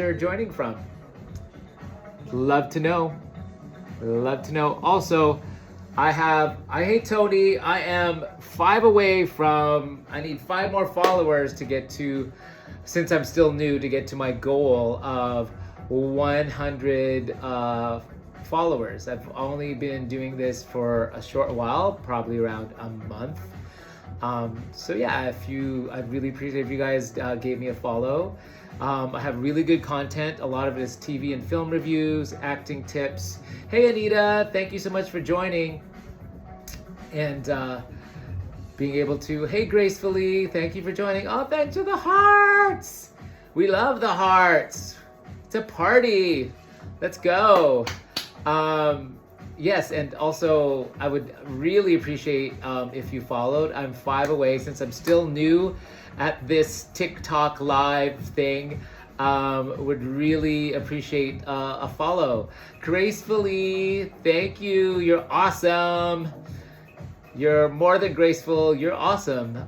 They're joining from. Love to know. Love to know. Also, hey Tony, I am 5 away from, I need 5 more followers to get to, since I'm still new, to get to my goal of 100 followers. I've only been doing this for a short while, probably around a month. So yeah, I'd really appreciate if you guys gave me a follow. I have really good content. A lot of it is TV and film reviews, acting tips. Hey Anita, thank you so much for joining. And being able to, hey Gracefully, thank you for joining. Oh, thanks for the hearts. We love the hearts. It's a party. Let's go. Yes, and also I would really appreciate if you followed. I'm 5 away since I'm still new at this TikTok live thing. Would really appreciate a follow. Gracefully, thank you. You're awesome. You're more than graceful. You're awesome.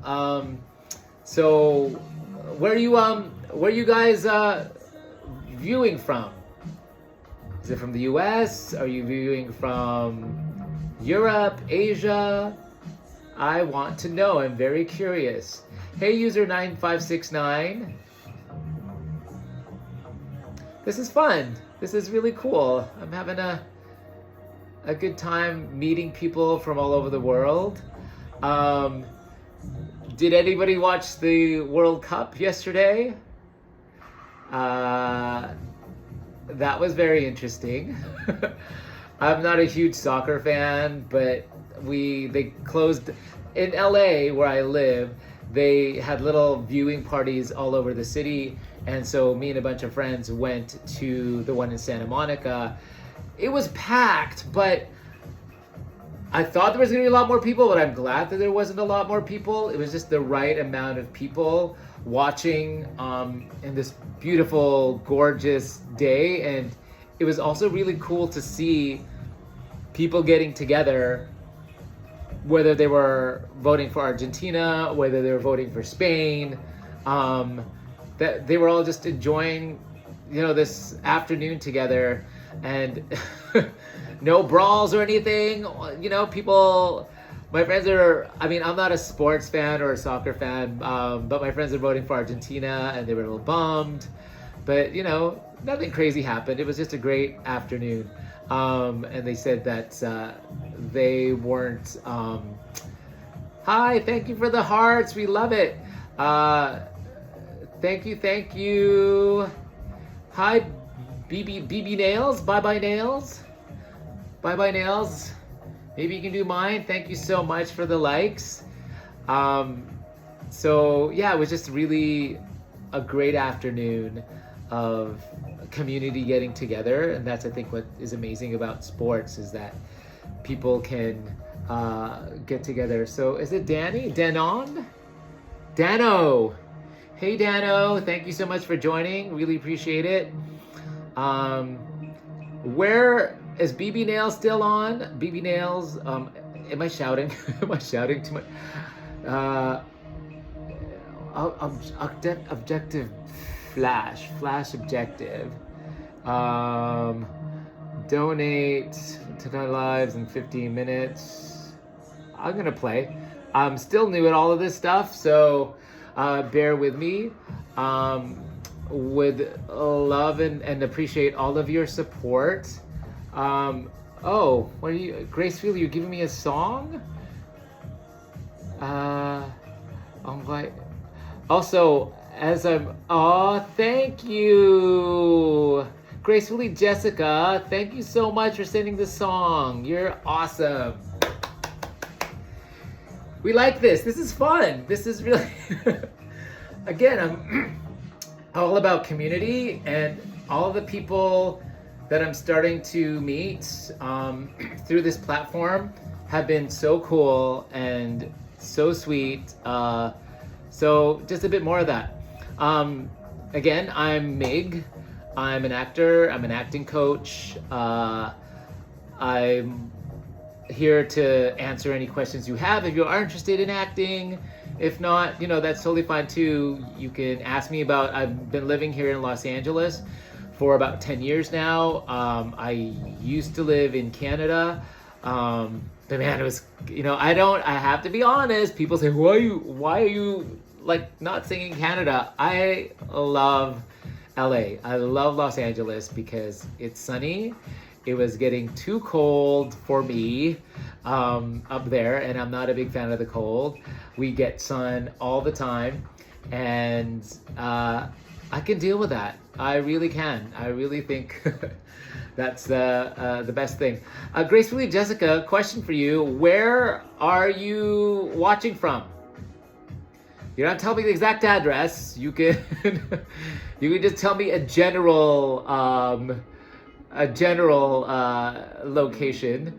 So, where are you guys viewing from? Is it from the US? Are you viewing from Europe, Asia? I want to know. I'm very curious. Hey, user 9569. This is fun. This is really cool. I'm having a good time meeting people from all over the world. Did anybody watch the World Cup yesterday? That was very interesting. I'm not a huge soccer fan, but they closed in LA where I live. They had little viewing parties all over the city, and so me and a bunch of friends went to the one in Santa Monica. It was packed, but I thought there was gonna be a lot more people, but I'm glad that there wasn't a lot more people. It was just the right amount of people watching in this beautiful, gorgeous day. And it was also really cool to see people getting together, whether they were voting for Argentina, whether they were voting for Spain, that they were all just enjoying, this afternoon together. And no brawls or anything, people. My friends I'm not a sports fan or a soccer fan, but my friends are voting for Argentina and they were a little bummed. But, nothing crazy happened. It was just a great afternoon. And they said that they weren't... Hi, thank you for the hearts. We love it. Thank you. Hi, BB Nails. Bye-bye Nails. Bye-bye Nails. Maybe you can do mine. Thank you so much for the likes. So yeah, it was just really a great afternoon of community getting together. And that's, I think, what is amazing about sports is that people can get together. So is it Danny? Danon? Dano. Hey Dano, thank you so much for joining. Really appreciate it. Where is BB Nails still on? BB Nails, am I shouting? Am I shouting too much? Objective Flash objective. Donate to 9 lives in 15 minutes. I'm gonna play. I'm still new at all of this stuff, so bear with me. Would love and appreciate all of your support. What are you, Gracefully, you're giving me a song? Also, thank you. Gracefully Jessica, thank you so much for sending the song. You're awesome. We like this. This is fun. This is really, again, I'm all about community, and all of the people that I'm starting to meet through this platform have been so cool and so sweet. So just a bit more of that. Again, I'm Mig. I'm an actor. I'm an acting coach. I'm here to answer any questions you have if you are interested in acting, If not, that's totally fine too. You can ask me about. I've been living here in Los Angeles for about 10 years now. I used to live in Canada. But man, it was, I have to be honest. People say, why are you like not singing Canada? I love LA. I love Los Angeles because it's sunny. It was getting too cold for me up there, and I'm not a big fan of the cold. We get sun all the time, and I can deal with that. I really can. I really think that's the best thing. Gracefully Jessica, question for you. Where are you watching from? You don't have to tell me the exact address. You can you can just tell me a general location.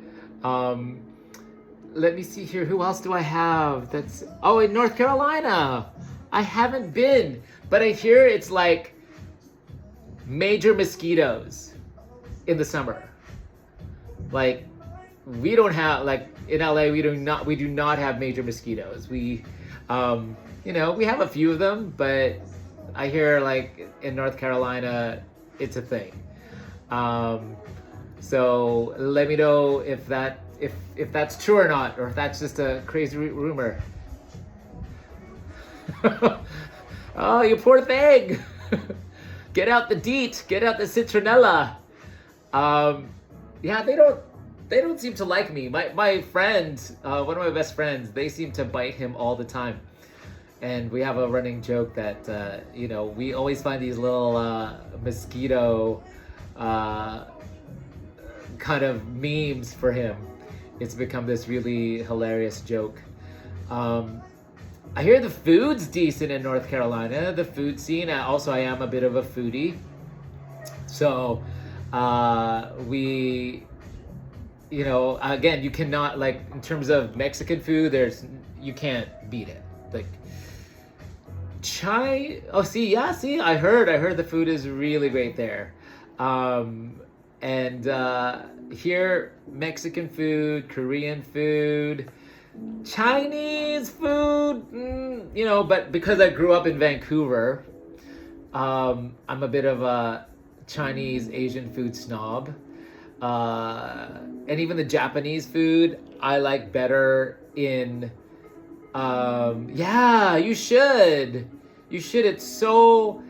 Let me see here. Who else do I have? In North Carolina. I haven't been, but I hear it's like major mosquitoes in the summer. Like we don't have, like in LA, we do not have major mosquitoes. We we have a few of them, but I hear like in North Carolina it's a thing. So let me know if that's true or not, or if that's just a crazy rumor. Oh, you poor thing. Get out the DEET, get out the citronella. Yeah, they don't seem to like me. My friend, one of my best friends, they seem to bite him all the time. And we have a running joke that, we always find these little mosquito kind of memes for him. It's become this really hilarious joke. I hear the food's decent in North Carolina, the food scene. I am a bit of a foodie. So again, you cannot, like, in terms of Mexican food, you can't beat it. Like, I heard the food is really great there. And here, Mexican food, Korean food, Chinese food, but because I grew up in Vancouver, I'm a bit of a Chinese Asian food snob. And even the Japanese food, I like better in, you should. There's so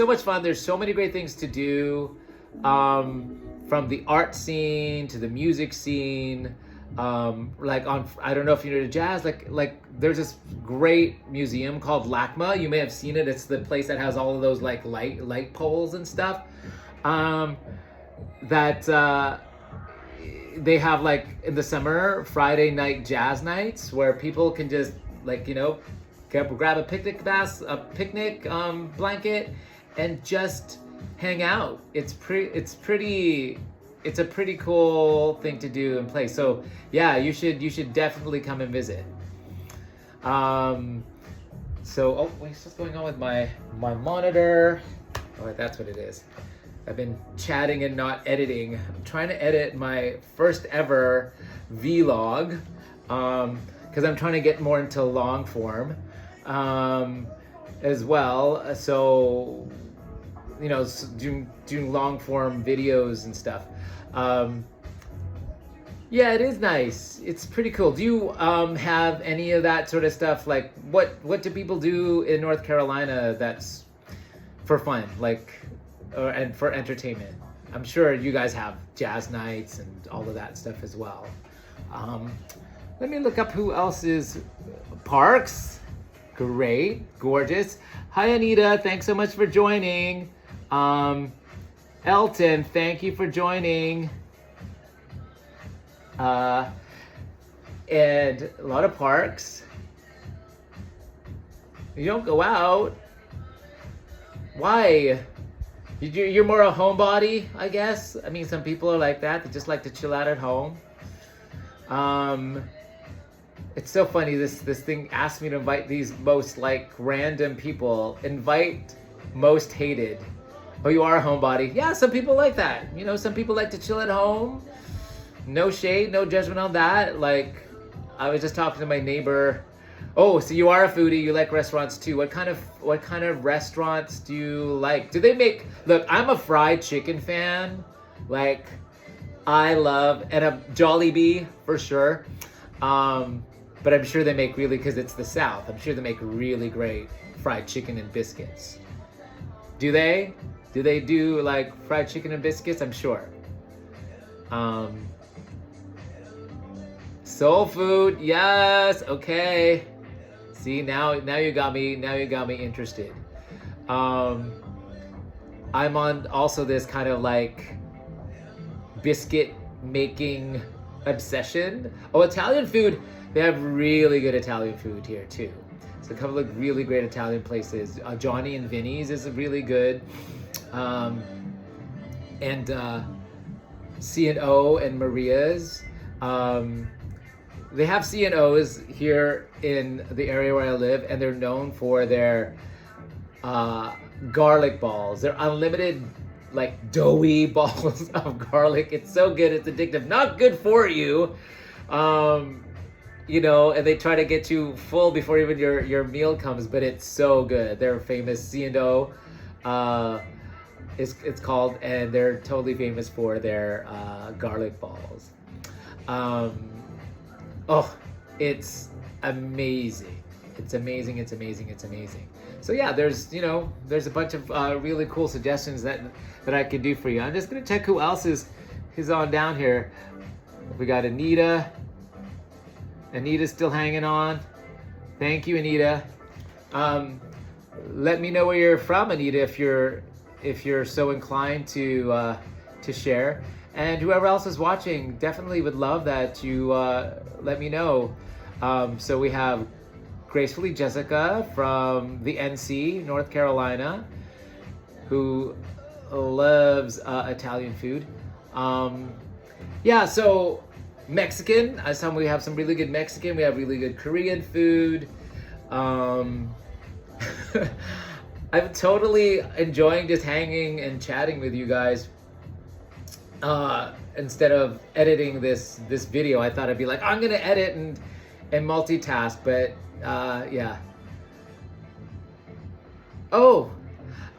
much fun. There's so many great things to do, from the art scene to the music scene. I don't know if you're into jazz, like there's this great museum called LACMA. You may have seen it. It's the place that has all of those like light poles and stuff. That they have, like, in the summer, Friday night jazz nights where people can just, like, grab a picnic blanket and just hang out. It's a pretty cool thing to do and play. So yeah, you should definitely come and visit. What's going on with my monitor? Oh, that's what it is. I've been chatting and not editing. I'm trying to edit my first ever vlog, because I'm trying to get more into long form as well. So, doing long form videos and stuff. Yeah, it is nice. It's pretty cool. Do you have any of that sort of stuff? Like, what do people do in North Carolina that's for fun, and for entertainment? I'm sure you guys have jazz nights and all of that stuff as well. Let me look up who else is. Parks, great, gorgeous. Hi Anita, thanks so much for joining. Elton, thank you for joining. And a lot of parks. You don't go out. Why? You're more a homebody, I guess. I mean, some people are like that. They just like to chill out at home. It's so funny. This thing asked me to invite these most random people. Invite most hated. Oh, you are a homebody. Yeah, some people like that. Some people like to chill at home. No shade, no judgment on that. Like, I was just talking to my neighbor Oh, so you are a foodie. You like restaurants too. What kind of restaurants do you like? Do they make? Look, I'm a fried chicken fan. Like, I love and a Jollibee for sure. Um, but I'm sure they make really because it's the South. I'm sure they make really great fried chicken and biscuits. Do they? Do they do like fried chicken and biscuits? I'm sure. Um, Soul food, yes. Okay. See, now you got me. Now you got me interested. Um, I'm on also this kind of like biscuit making obsession. Oh, Italian food. They have really good Italian food here too. So a couple of really great Italian places. Johnny and Vinny's is really good. Um, and C&O and Maria's. They have C&Os here in the area where I live, and they're known for their garlic balls. They're unlimited, like doughy balls of garlic. It's so good, it's addictive. Not good for you, and they try to get you full before even your meal comes, but it's so good. They're famous. C&O it's called, and they're totally famous for their garlic balls. Oh, it's amazing. It's amazing. It's amazing. It's amazing. So yeah, there's a bunch of really cool suggestions that I could do for you. I'm just gonna check who else is on down here. We got Anita. Anita's still hanging on. Thank you, Anita. Let me know where you're from, Anita, if you're so inclined to share. And whoever else is watching, definitely would love that you let me know. So we have Gracefully Jessica from the NC, North Carolina, who loves Italian food. So Mexican. We have some really good Mexican. We have really good Korean food. I'm totally enjoying just hanging and chatting with you guys. Instead of editing this video, I thought I'd be like, I'm gonna edit and multitask, but yeah. Oh,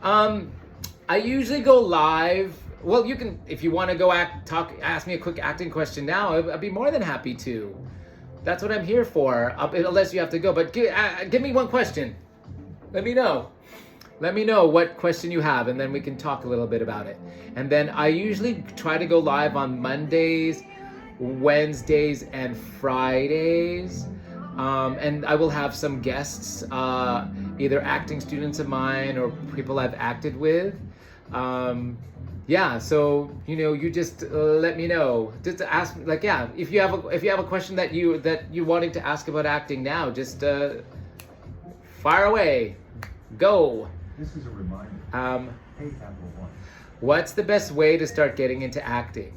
I usually go live. Well, you can, if you want to go ask me a quick acting question now. I'd be more than happy to. That's what I'm here for. Unless you have to go, but give me one question. Let me know. Let me know what question you have, and then we can talk a little bit about it. And then I usually try to go live on Mondays, Wednesdays, and Fridays. And I will have some guests, either acting students of mine or people I've acted with. So you just let me know. Just ask, if you have a question that you wanting to ask about acting now, just fire away, go. This is a reminder. Hey, Capital One. What's the best way to start getting into acting?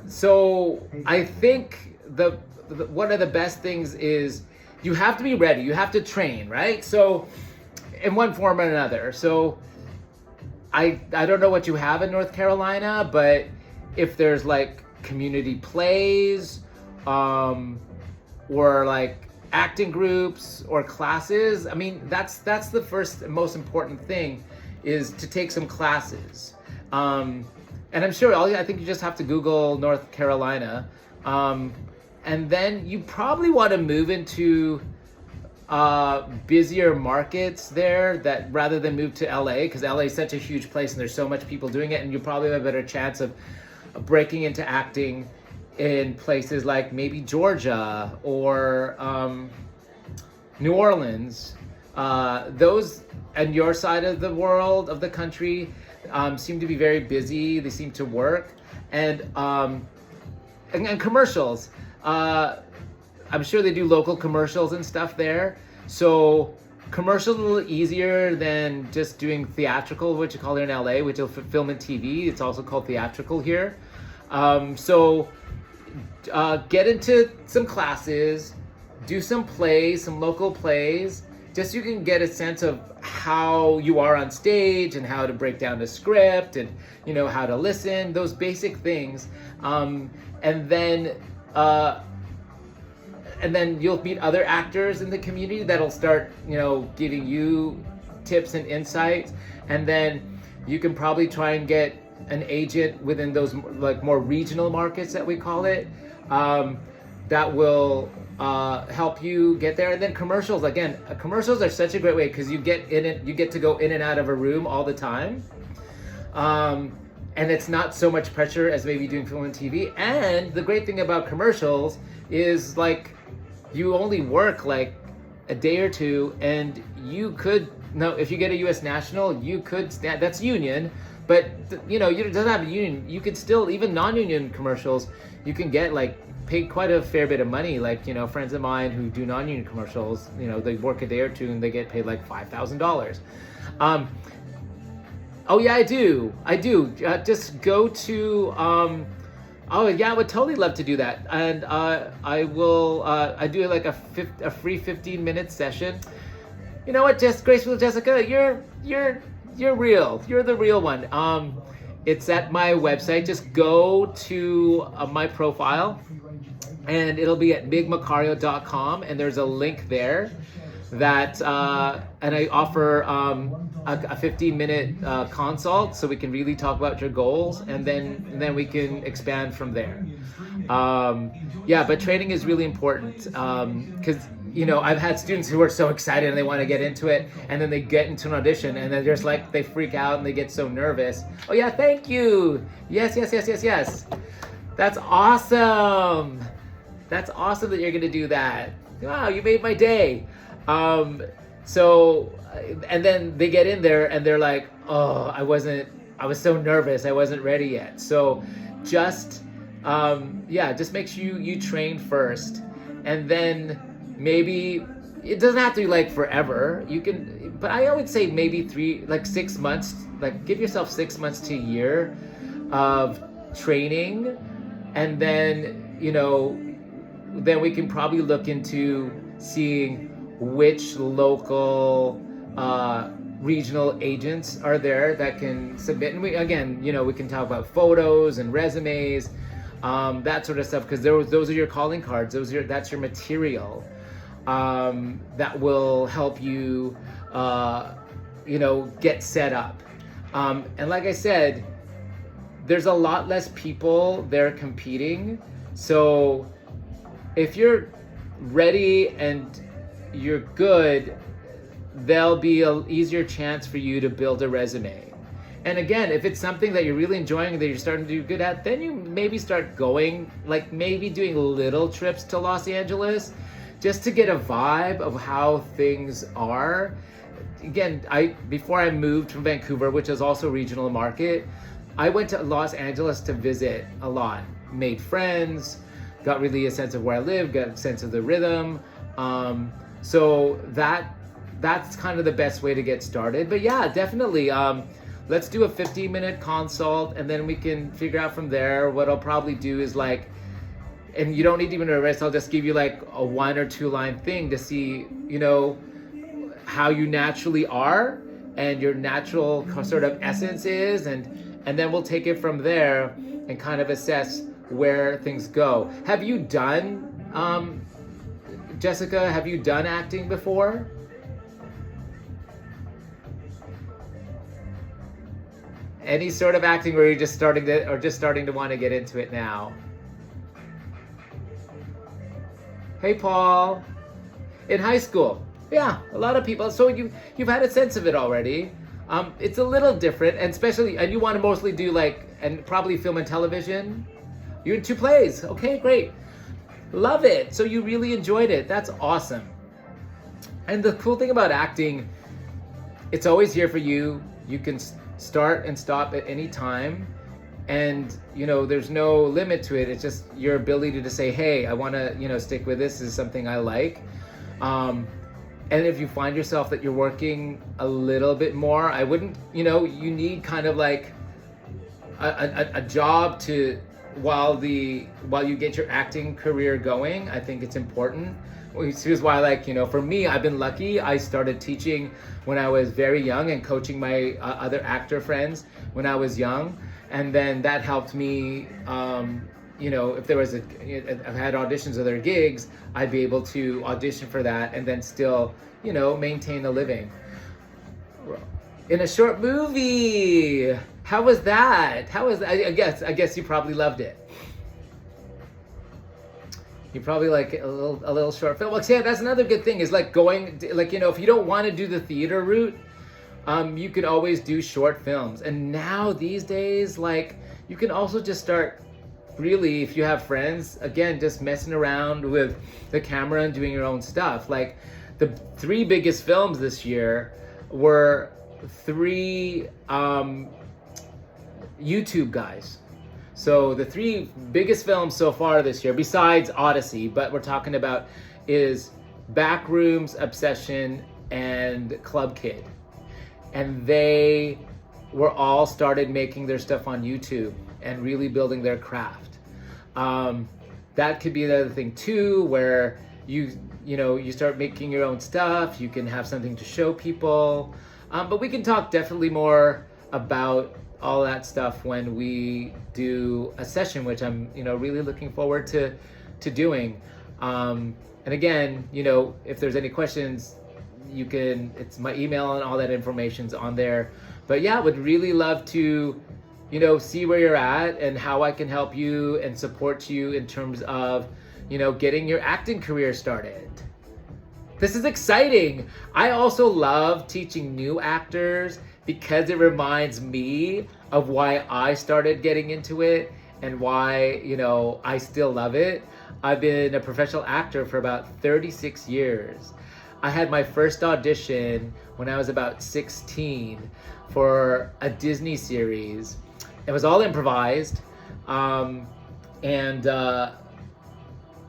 So I think the one of the best things is you have to be ready. You have to train, right? So in one form or another. So I don't know what you have in North Carolina, but if there's like community plays, or like acting groups or classes, I mean, that's the first and most important thing, is to take some classes. And I'm sure I think you just have to Google North Carolina, and then you probably want to move into busier markets there, that rather than move to LA, because LA is such a huge place and there's so much people doing it, and you probably have a better chance of breaking into acting in places like maybe Georgia or New Orleans. Those and your side of the world, of the country, seem to be very busy. They seem to work, and commercials. I'm sure they do local commercials and stuff there. So commercials are a little easier than just doing theatrical, which you call it in LA, which is film and TV. It's also called theatrical here. Get into some classes, do some plays, some local plays, just so you can get a sense of how you are on stage and how to break down the script and how to listen, those basic things. And then and then you'll meet other actors in the community that'll start, giving you tips and insights, and then you can probably try and get an agent within those like more regional markets that we call it, that will help you get there. And then commercials, again, commercials are such a great way because you get to go in and out of a room all the time. And it's not so much pressure as maybe doing film and TV. And the great thing about commercials is like you only work like a day or two, and you could, if you get a US national, you could stand, that's union, but you doesn't have a union, you could still, even non-union commercials, you can get like paid quite a fair bit of money. Like, friends of mine who do non-union commercials, they work a day or two and they get paid like $5,000. Oh yeah, I do. Just go to, oh yeah, I would totally love to do that. And I will, I do like a free 15-minute session. You know what, Graceful Jessica, you're real. You're the real one. It's at my website. Just go to my profile, and it'll be at migmacario.com, and there's a link there that, and I offer a 15-minute consult, so we can really talk about your goals, and then we can expand from there. But training is really important, because I've had students who are so excited and they want to get into it, and then they get into an audition and then just like they freak out and they get so nervous. Oh yeah, thank you. Yes. That's awesome. That's awesome that you're gonna do that. Wow, you made my day. So, and then they get in there and they're like, oh, I was so nervous, I wasn't ready yet. So just make sure you train first, and then maybe it doesn't have to be like forever. You can, but I would say maybe 6 months, like give yourself 6 months to a year of training, and then, then we can probably look into seeing which local regional agents are there that can submit. And we can talk about photos and resumes, that sort of stuff, because those are your calling cards. That's your material that will help you get set up. And like I said, there's a lot less people there competing. So if you're ready and you're good, there'll be an easier chance for you to build a resume. And again, if it's something that you're really enjoying, that you're starting to do good at, then you maybe start going, like maybe doing little trips to Los Angeles just to get a vibe of how things are. Again, before I moved from Vancouver, which is also a regional market, I went to Los Angeles to visit a lot, made friends, got really a sense of where I live, got a sense of the rhythm. So that's kind of the best way to get started. But yeah, definitely, let's do a 15-minute consult, and then we can figure out from there. What I'll probably do is and you don't need even a rest, I'll just give you like a 1 or 2 line thing to see, how you naturally are and your natural sort of essence is, and then we'll take it from there and kind of assess where things go. Have you done, Jessica, have you done acting before? Any sort of acting where you're just starting to want to get into it now? Hey, Paul. In high school. Yeah, a lot of people. So you've had a sense of it already. It's a little different, and you want to mostly do and probably film and television. You're in 2 plays. Okay, great. Love it. So you really enjoyed it. That's awesome. And the cool thing about acting, it's always here for you. You can start and stop at any time. And, there's no limit to it. It's just your ability to say, hey, I want to, stick with this. This is something I like. And if you find yourself that you're working a little bit more, I wouldn't, you need kind of like a job while you get your acting career going. I think it's important. Here's why, for me, I've been lucky. I started teaching when I was very young and coaching my other actor friends when I was young. And then that helped me you know, if there was I've had auditions of other gigs, I'd be able to audition for that and then still, you know, maintain a living. In a short movie. How was that? I guess you probably loved it. You probably like a little short film. Well, yeah, that's another good thing is like going, like, you know, if you don't want to do the theater route, you can always do short films. And now these days, like, you can also just start, really, if you have friends, again, just messing around with the camera and doing your own stuff. Like, the 3 biggest films this year were 3 YouTube guys. So the 3 biggest films so far this year, besides Odyssey, but we're talking about, is Backrooms, Obsession, and Club Kid. And they were all started making their stuff on YouTube and really building their craft. That could be the other thing too, where you start making your own stuff, you can have something to show people. But we can talk definitely more about all that stuff when we do a session, which I'm, you know, really looking forward to doing. And again, you know, if there's any questions, you can, it's my email and all that information's on there. But yeah, would really love to, you know, see where you're at and how I can help you and support you in terms of, you know, getting your acting career started. This is exciting. I also love teaching new actors because it reminds me of why I started getting into it and why, you know, I still love it. I've been a professional actor for about 36 years. I had my first audition when I was about 16 for a Disney series. It was all improvised, and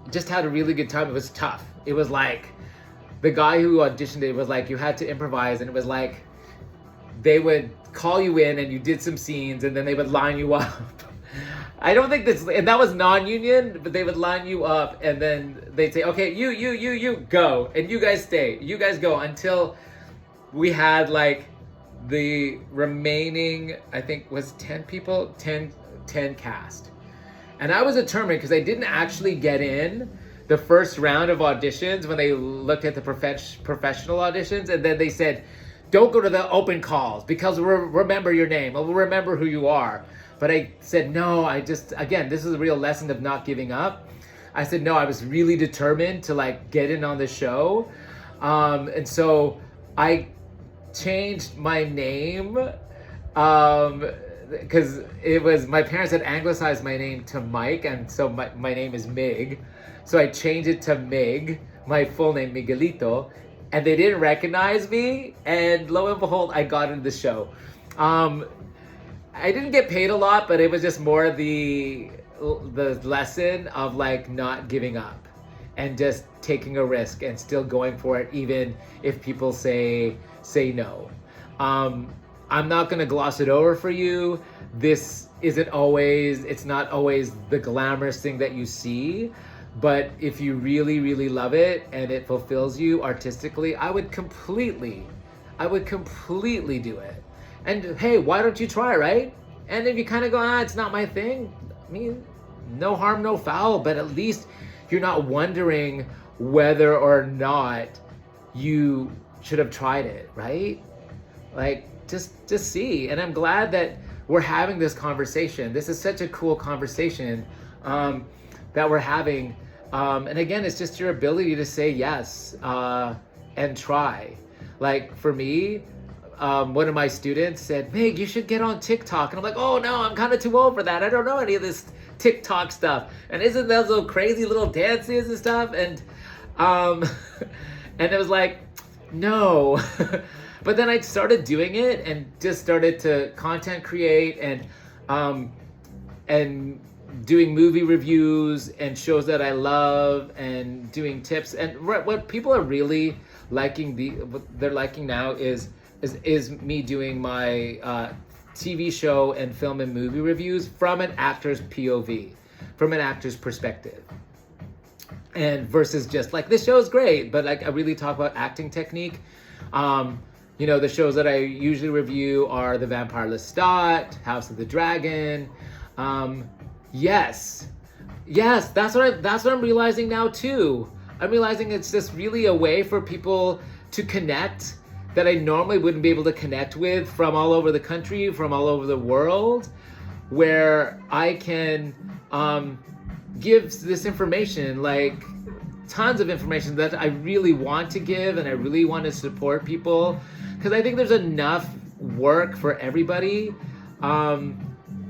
just had a really good time. It was tough. It was like, the guy who auditioned it was like, you had to improvise, and it was like, they would call you in and you did some scenes and then they would line you up. I don't think this, and that was non-union, but they would line you up and then they'd say, okay, you go, and you guys stay, you guys go, until we had like the remaining, I think was 10 people, 10 cast. And I was determined because I didn't actually get in the first round of auditions when they looked at the professional auditions, and then they said, don't go to the open calls because we'll remember your name, we'll remember who you are. But I said, no, again, this is a real lesson of not giving up. I said, no, I was really determined to like get in on the show. And so I changed my name because it was, my parents had anglicized my name to Mike, and so my name is Mig. So I changed it to Mig, my full name, Miguelito, and they didn't recognize me, and lo and behold, I got into the show. I didn't get paid a lot, but it was just more the lesson of like not giving up and just taking a risk and still going for it, even if people say no. I'm not gonna gloss it over for you. This isn't always, it's not always the glamorous thing that you see, but if you really, really love it and it fulfills you artistically, I would completely do it. And hey, why don't you try, right? And if you kind of go, it's not my thing, I mean, no harm, no foul, but at least you're not wondering whether or not you should have tried it, right? Like, just see. And I'm glad that we're having this conversation. This is such a cool conversation that we're having. And again, it's just your ability to say yes and try. Like for me, one of my students said, Meg, you should get on TikTok. And I'm like, oh no, I'm kind of too old for that. I don't know any of this TikTok stuff. And isn't those little crazy little dances and stuff? And and it was like, no. But then I started doing it and just started to content create and doing movie reviews and shows that I love and doing tips. And what people are really liking, what they're liking now is me doing my TV show and film and movie reviews from an actor's POV, from an actor's perspective. And versus just like, this show is great, but like I really talk about acting technique. You know, the shows that I usually review are The Vampire Lestat, House of the Dragon. Yes, Yes, that's what I'm realizing now too. I'm realizing it's just really a way for people to connect that I normally wouldn't be able to connect with from all over the country, from all over the world, where I can give this information, like tons of information that I really want to give and I really want to support people, because I think there's enough work for everybody.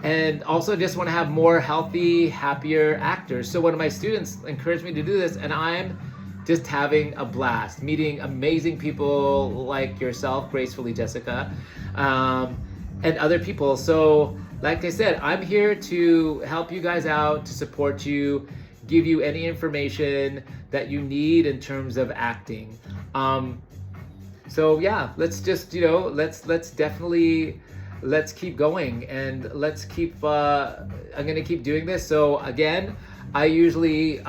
And also just want to have more healthy, happier actors. So one of my students encouraged me to do this, and I'm just having a blast, meeting amazing people like yourself, gracefully Jessica, and other people. So like I said, I'm here to help you guys out, to support you, give you any information that you need in terms of acting. So yeah, let's just, let's definitely, let's keep going, and let's keep, I'm gonna keep doing this. So again, I usually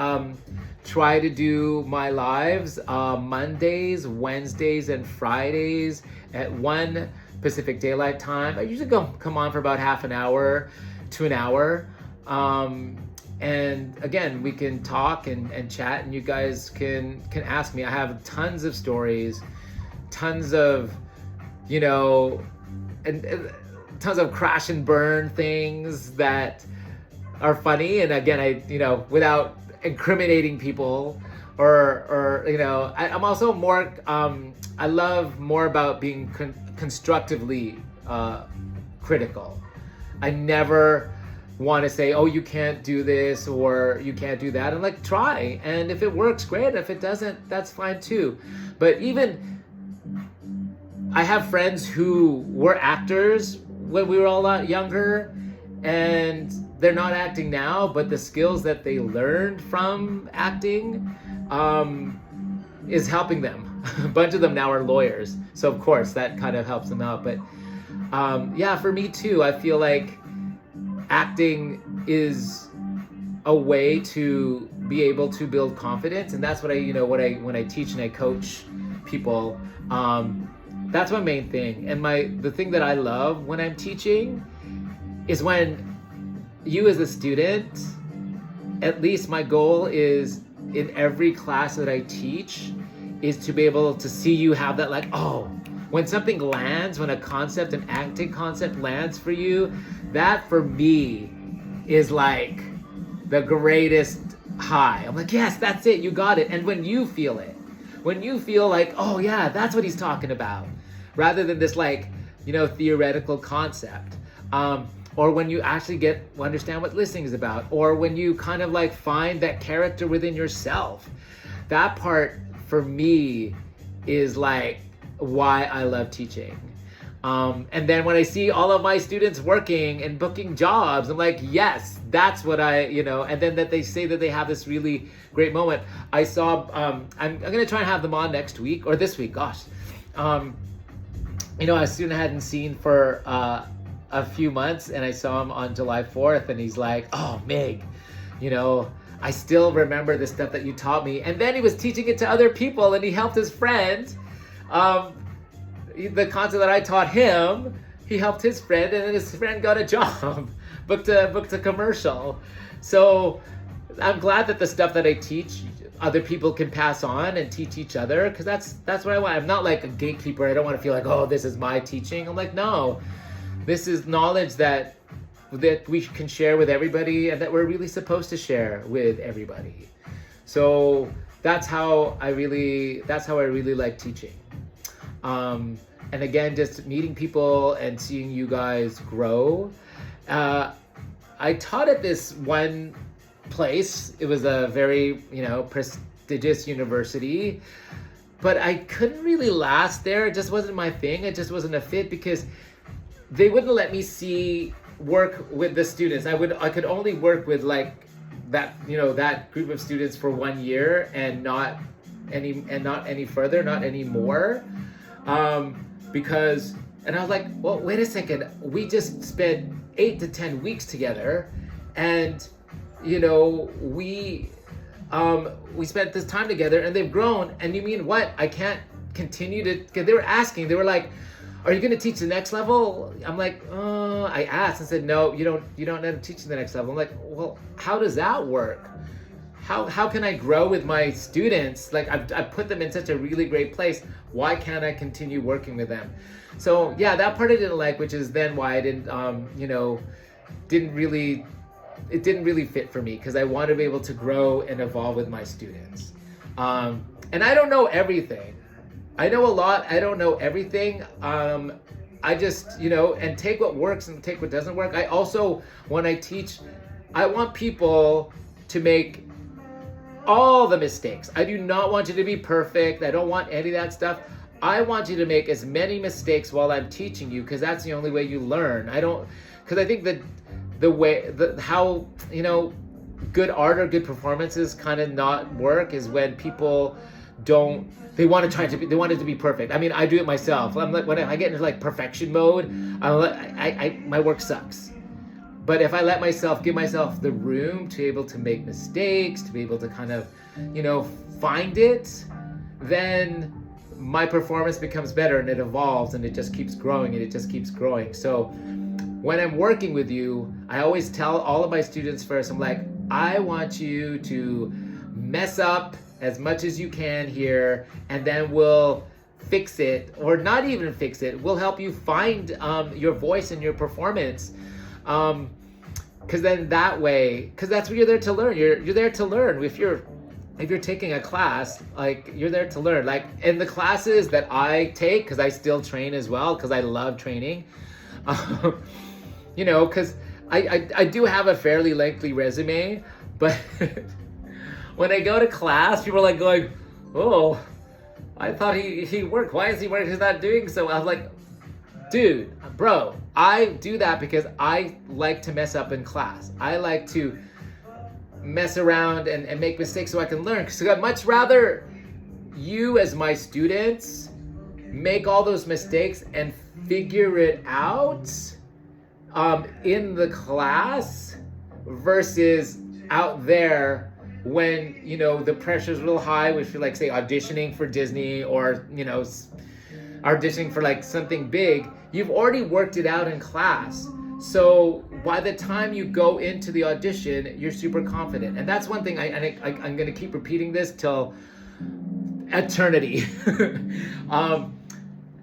try to do my lives Mondays, Wednesdays, and Fridays at 1 Pacific Daylight Time. I usually come on for about half an hour to an hour. And again, we can talk and chat, and you guys can ask me. I have tons of stories, tons of, and tons of crash and burn things that are funny. And again, without incriminating people or I'm also more, I love more about being constructively critical. I never want to say, oh, you can't do this or you can't do that. I'm like, try. And if it works, great. If it doesn't, that's fine too. But even I have friends who were actors when we were all a lot younger, and they're not acting now, but the skills that they learned from acting is helping them. A bunch of them now are lawyers. So of course that kind of helps them out. But yeah, for me too, I feel like acting is a way to be able to build confidence. And that's what when I teach and I coach people, that's my main thing. And the thing that I love when I'm teaching is when you as a student, at least my goal is in every class that I teach is to be able to see you have that, like, oh, when something lands, when a concept, an acting concept lands for you, that for me is like the greatest high. I'm like, yes, that's it, you got it. And when you feel it, when you feel like, oh yeah, that's what he's talking about, rather than this like, theoretical concept, or when you actually understand what listening is about, or when you kind of like find that character within yourself, that part for me is like why I love teaching. And then when I see all of my students working and booking jobs, I'm like, yes, that's what and then that they say that they have this really great moment. I saw, I'm going to try and have them on next week or this week, gosh. A student I hadn't seen for a few months, and I saw him on July 4th, and he's like, oh, Meg, I still remember the stuff that you taught me. And then he was teaching it to other people, and he helped his friend. The concept that I taught him, he helped his friend, and then his friend got a job, booked a commercial. So I'm glad that the stuff that I teach, other people can pass on and teach each other, because that's what I want. I'm not like a gatekeeper. I don't want to feel like, oh, this is my teaching. I'm like, no, this is knowledge that we can share with everybody, and that we're really supposed to share with everybody. So that's how I really like teaching. And again, just meeting people and seeing you guys grow. I taught at this one place. It was a very, prestigious university, but I couldn't really last there. It just wasn't my thing. It just wasn't a fit, because they wouldn't let me work with the students. I could only work with like that, that group of students for 1 year, and not any further, not anymore. Because I was like, well, wait a second, we just spent 8 to 10 weeks together, and we spent this time together, and they've grown, and you mean what? I can't continue to, because they were like, are you going to teach the next level? I'm like, I asked and said, no, you don't end up teaching the next level. I'm like, well, how does that work? How can I grow with my students? Like I've put them in such a really great place. Why can't I continue working with them? So yeah, that part I didn't like, which is then why I didn't, it didn't really fit for me, because I want to be able to grow and evolve with my students. And I don't know everything. I know a lot. I don't know everything. I just, and take what works and take what doesn't work. I also, when I teach, I want people to make all the mistakes. I do not want you to be perfect. I don't want any of that stuff. I want you to make as many mistakes while I'm teaching you, because that's the only way you learn. Because I think that how good art or good performances kind of not work is when people they want it to be perfect. I mean, I do it myself. I'm like, when I get into like perfection mode, my work sucks. But if I give myself the room to be able to make mistakes, to be able to kind of, find it, then my performance becomes better and it evolves and it just keeps growing and it just keeps growing. So when I'm working with you, I always tell all of my students first, I'm like, I want you to mess up as much as you can here, and then we'll fix it, or not even fix it. We'll help you find your voice and your performance. Because then that way, because that's what you're there to learn. You're there to learn. If you're taking a class, like, you're there to learn. Like in the classes that I take, because I still train as well, because I love training. Because I do have a fairly lengthy resume, but when I go to class, people are like going, oh, I thought he worked. Why is he working? He's not doing so. I was like, dude, bro, I do that because I like to mess up in class. I like to mess around and make mistakes so I can learn. Because I'd much rather you as my students make all those mistakes and figure it out in the class versus out there when, the pressure's real high, if you're like, say, auditioning for Disney or, auditioning for like something big. You've already worked it out in class. So by the time you go into the audition, you're super confident. And that's one thing I'm going to keep repeating this till eternity.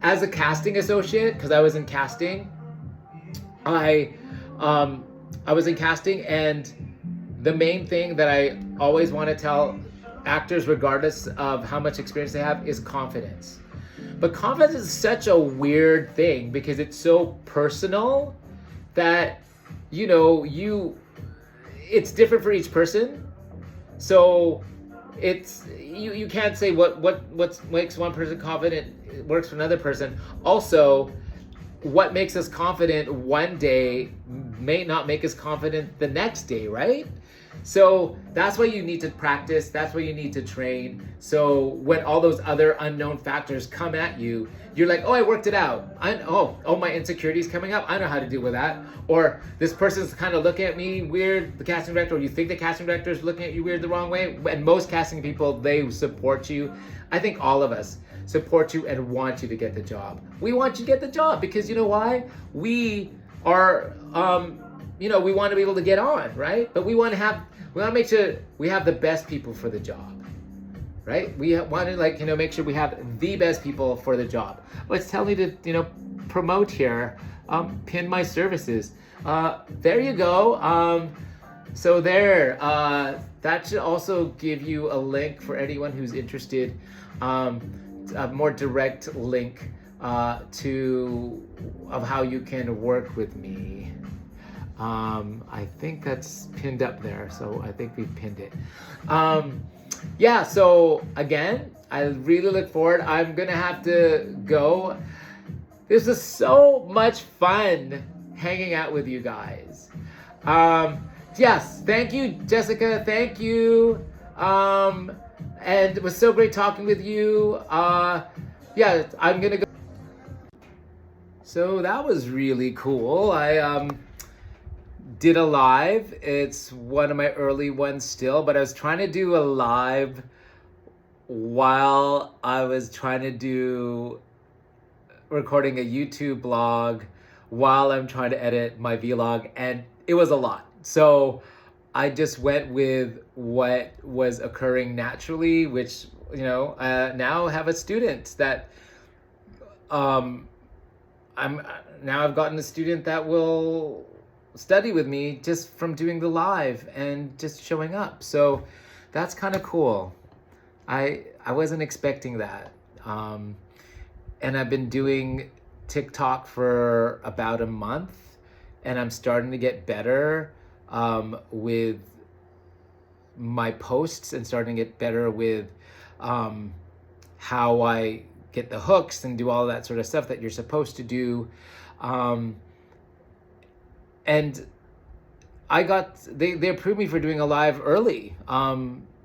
As a casting associate, because I was in casting, I was in casting, and the main thing that I always want to tell actors, regardless of how much experience they have, is confidence. But confidence is such a weird thing because it's so personal that, it's different for each person. So it's, you can't say what makes one person confident works for another person. Also, what makes us confident one day may not make us confident the next day, right? So that's why you need to practice. That's why you need to train. So when all those other unknown factors come at you, you're like, oh, I worked it out. My insecurities coming up. I know how to deal with that. Or this person's kind of looking at me weird, the casting director, or you think the casting director is looking at you weird the wrong way. And most casting people, they support you. I think all of us support you and want you to get the job. We want you to get the job because you know why? We are, we want to be able to get on, right? But we want to make sure we have the best people for the job, right? We want to make sure we have the best people for the job. Well, it's telling me to, promote here, pin my services. There you go. So there, that should also give you a link for anyone who's interested, a more direct link of how you can work with me. I think that's pinned up there, so I think we pinned it. So again, I really look forward. I'm gonna have to go. This was so much fun hanging out with you guys. Yes, thank you, Jessica. Thank you. And it was so great talking with you. I'm gonna go. So that was really cool. I did a live. It's one of my early ones still, but I was trying to do a live while I was trying to do recording a YouTube blog while I'm trying to edit my vlog, and it was a lot. So I just went with what was occurring naturally, which, now have a student that um, I've gotten a student that will study with me just from doing the live and just showing up. So that's kind of cool. I wasn't expecting that. And I've been doing TikTok for about a month, and I'm starting to get better with my posts and starting to get better with how I get the hooks and do all that sort of stuff that you're supposed to do. And they approved me for doing a live early.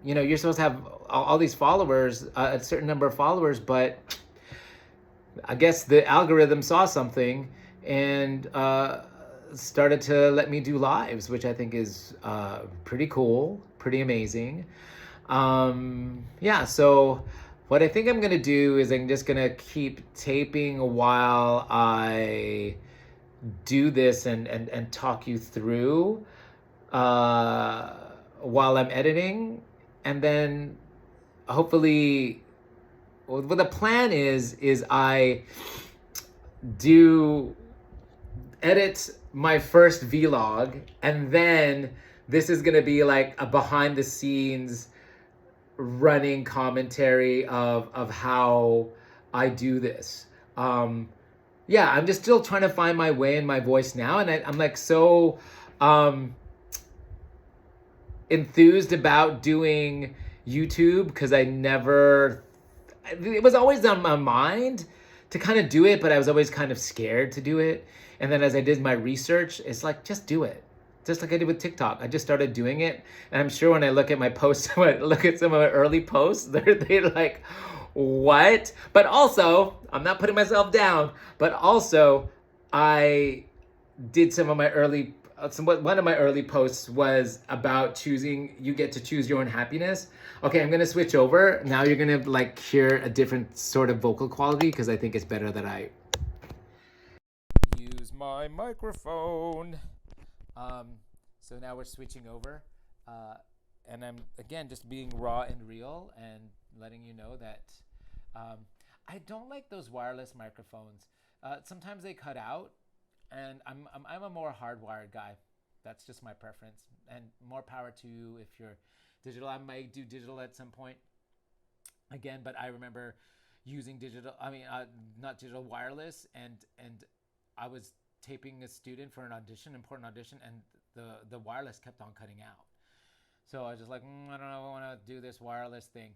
You're supposed to have all these followers, a certain number of followers, but I guess the algorithm saw something and started to let me do lives, which I think is pretty cool, pretty amazing. So what I think I'm gonna do is I'm just gonna keep taping while I do this and talk you through while I'm editing, and then hopefully what the plan is I do edit my first vlog, and then this is gonna be like a behind the scenes running commentary of how I do this. I'm just still trying to find my way in my voice now, and I'm like so enthused about doing YouTube because it was always on my mind to kind of do it, but I was always kind of scared to do it. And then as I did my research, it's like, just do it. Just like I did with TikTok. I just started doing it. And I'm sure when I look at my posts, when I look at some of my early posts, they're like, what? But also, I'm not putting myself down, but also I did some of my early, one of my early posts was about you get to choose your own happiness. Okay, I'm gonna switch over. Now you're gonna like hear a different sort of vocal quality because I think it's better that I use my microphone. So now we're switching over, and I'm again just being raw and real and letting you know that I don't like those wireless microphones. Sometimes they cut out, and I'm a more hardwired guy. That's just my preference, and more power to you if you're digital. I might do digital at some point again, but I remember using digital. Not digital, wireless, and I was taping a student for an important audition, and the wireless kept on cutting out. So I was just like, I don't know if I want to do this wireless thing.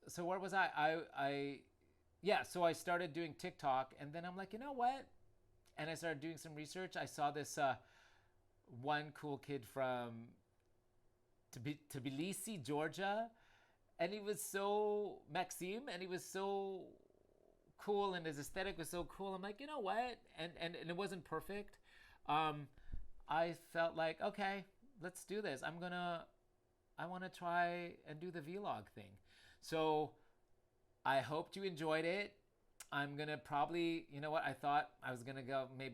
So where was I? So I started doing TikTok, and then I'm like, you know what? And I started doing some research. I saw this one cool kid from Tbilisi, Georgia, and he was so Maxime, and he was so cool, and his aesthetic was so cool. I'm like, you know what? And it wasn't perfect. I felt like, okay, let's do this. I want to try and do the vlog thing. So I hoped you enjoyed it. I'm gonna probably, I thought I was gonna go, I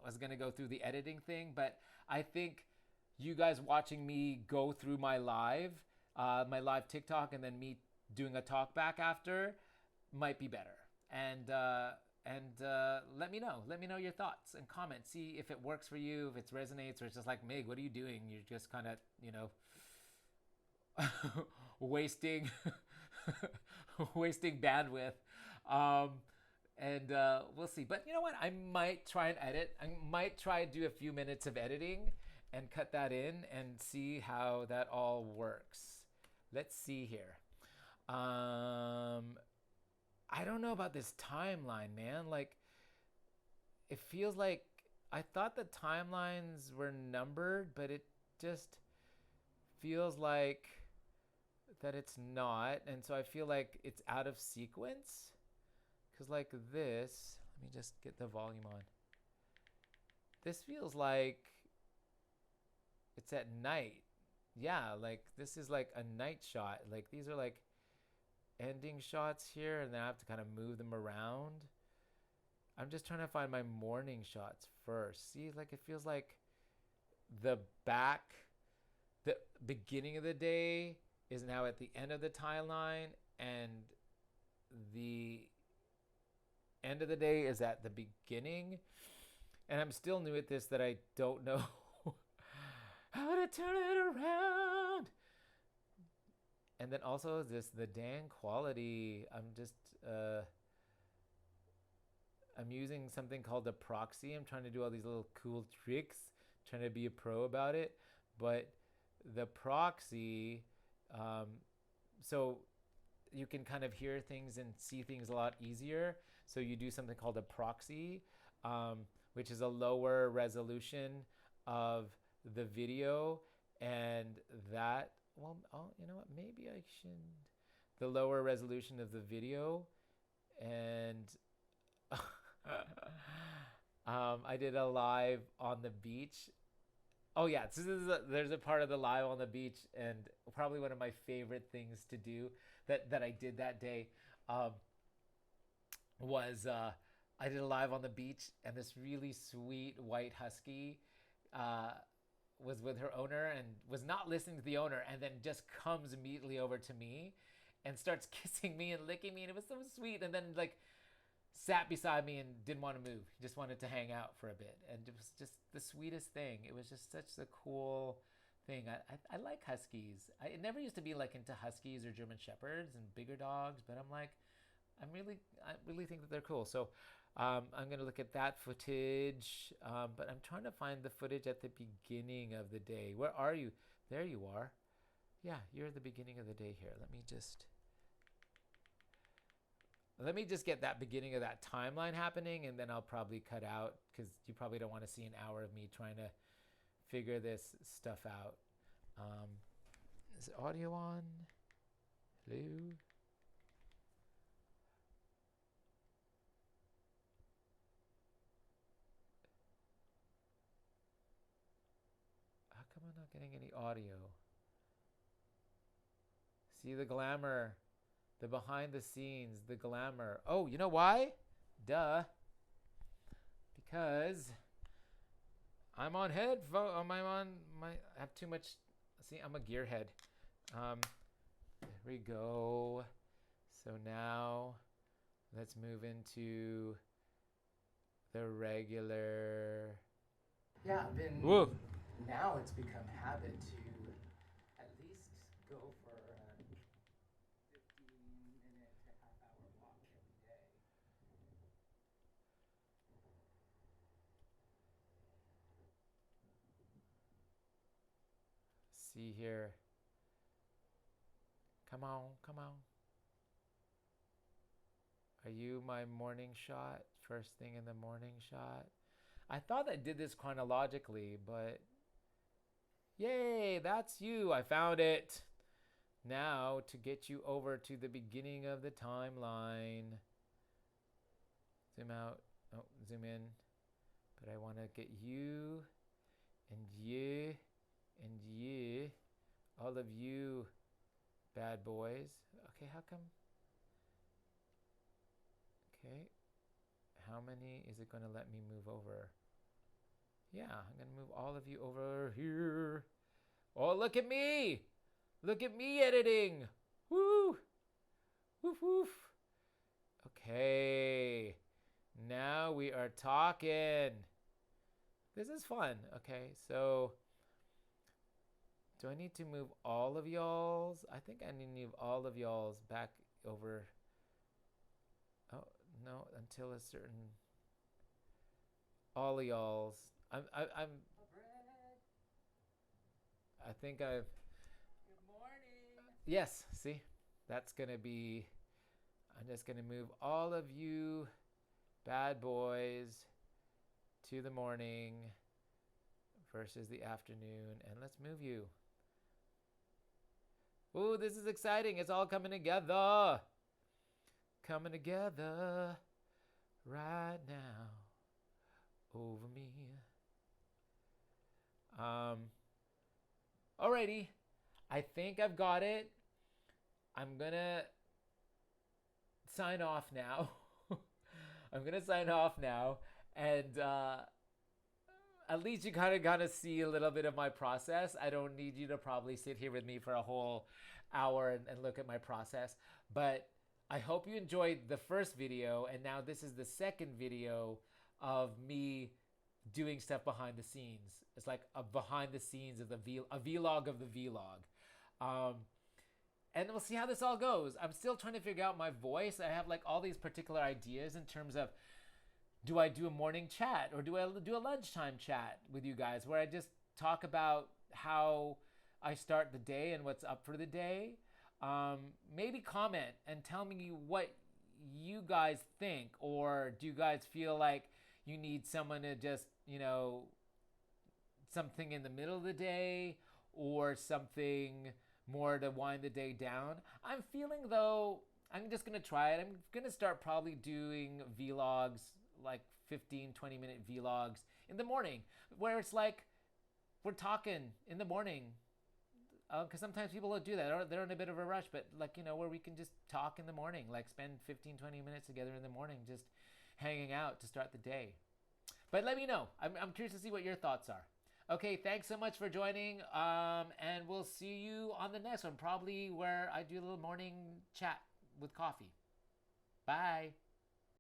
was gonna go through the editing thing, but I think you guys watching me go through my live TikTok, and then me doing a talk back after might be better. And let me know your thoughts and comments. See if it works for you, if it resonates, or it's just like, Mig, what are you doing? You're just kind of, wasting wasting bandwidth. We'll see. But you know what? I might try and edit. I might try and do a few minutes of editing and cut that in and see how that all works. Let's see here. I don't know about this timeline, man. Like, it feels like I thought the timelines were numbered, but it just feels like that it's not. And so I feel like it's out of sequence. Because like this, let me just get the volume on. This feels like it's at night. Yeah, like this is like a night shot. Like these are like ending shots here, and then I have to kind of move them around. I'm just trying to find my morning shots first. See, like it feels like the beginning of the day is now at the end of the timeline, and the end of the day is at the beginning. And I'm still new at this, that I don't know how to turn it around. And then also the dang quality. I'm using something called a proxy. I'm trying to do all these little cool tricks, trying to be a pro about it. But the proxy, so you can kind of hear things and see things a lot easier. So you do something called a proxy, which is a lower resolution of the video. And that, well, you know what? Maybe I shouldn't. The lower resolution of the video. And I did a live on the beach. Oh yeah, there's a part of the live on the beach, and probably one of my favorite things to do that I did that day was I did a live on the beach, and this really sweet white husky was with her owner and was not listening to the owner, and then just comes immediately over to me and starts kissing me and licking me, and it was so sweet. And then like sat beside me and didn't want to move. He just wanted to hang out for a bit. And it was just the sweetest thing. It was just such a cool thing. I like huskies. I never used to be like into huskies or German shepherds and bigger dogs, but I really think that they're cool. So I'm going to look at that footage, but I'm trying to find the footage at the beginning of the day. Where are you? There you are. Yeah, you're at the beginning of the day here. Let me just get that beginning of that timeline happening, and then I'll probably cut out, because you probably don't want to see an hour of me trying to figure this stuff out. Is audio on? Hello? How come I'm not getting any audio? See the glamour. The behind the scenes, the glamour. Oh, you know why? Duh. Because I'm on headphone. I have too much. See, I'm a gearhead. There we go. So now let's move into the regular. Yeah, Whoa. Now it's become habit to at least go for a 15-minute to half-hour walk every day. See here. Come on, come on. Are you my morning shot? First thing in the morning shot? I thought I did this chronologically, but yay, that's you. I found it. Now to get you over to the beginning of the timeline. Zoom out. Oh, zoom in. But I want to get you and you and you. All of you bad boys. Okay, how come? Okay. How many is it going to let me move over? Yeah, I'm going to move all of you over here. Oh, look at me. Look at me editing. Woo. Woof, woof. Okay. Now we are talking. This is fun. Okay, so do I need to move all of y'all's? I think I need to move all of y'all's back over. Oh, no, until a certain. All of y'all's. I think I've. Good morning. Yes, see? That's going to be. I'm just going to move all of you bad boys to the morning versus the afternoon. And let's move you. Ooh, this is exciting. It's all coming together. Coming together right now over me. Alrighty. I think I've got it. I'm gonna sign off now. I'm gonna sign off now, and at least you kind of gotta see a little bit of my process. I don't need you to probably sit here with me for a whole hour and look at my process, but I hope you enjoyed the first video, and now this is the second video of me doing stuff behind the scenes. It's like a behind the scenes of a vlog of the vlog. And we'll see how this all goes. I'm still trying to figure out my voice. I have like all these particular ideas in terms of, do I do a morning chat or do I do a lunchtime chat with you guys where I just talk about how I start the day and what's up for the day? Maybe comment and tell me what you guys think, or do you guys feel like you need someone to just, something in the middle of the day or something more to wind the day down? I'm feeling though, I'm just going to try it. I'm going to start probably doing vlogs, like 15-20 minute vlogs in the morning, where it's like we're talking in the morning, because sometimes people don't do that, they're in a bit of a rush, but like, where we can just talk in the morning, like spend 15-20 minutes together in the morning just hanging out to start the day. But let me know. I'm curious to see what your thoughts are. Okay, thanks so much for joining, and we'll see you on the next one, probably where I do a little morning chat with coffee. Bye.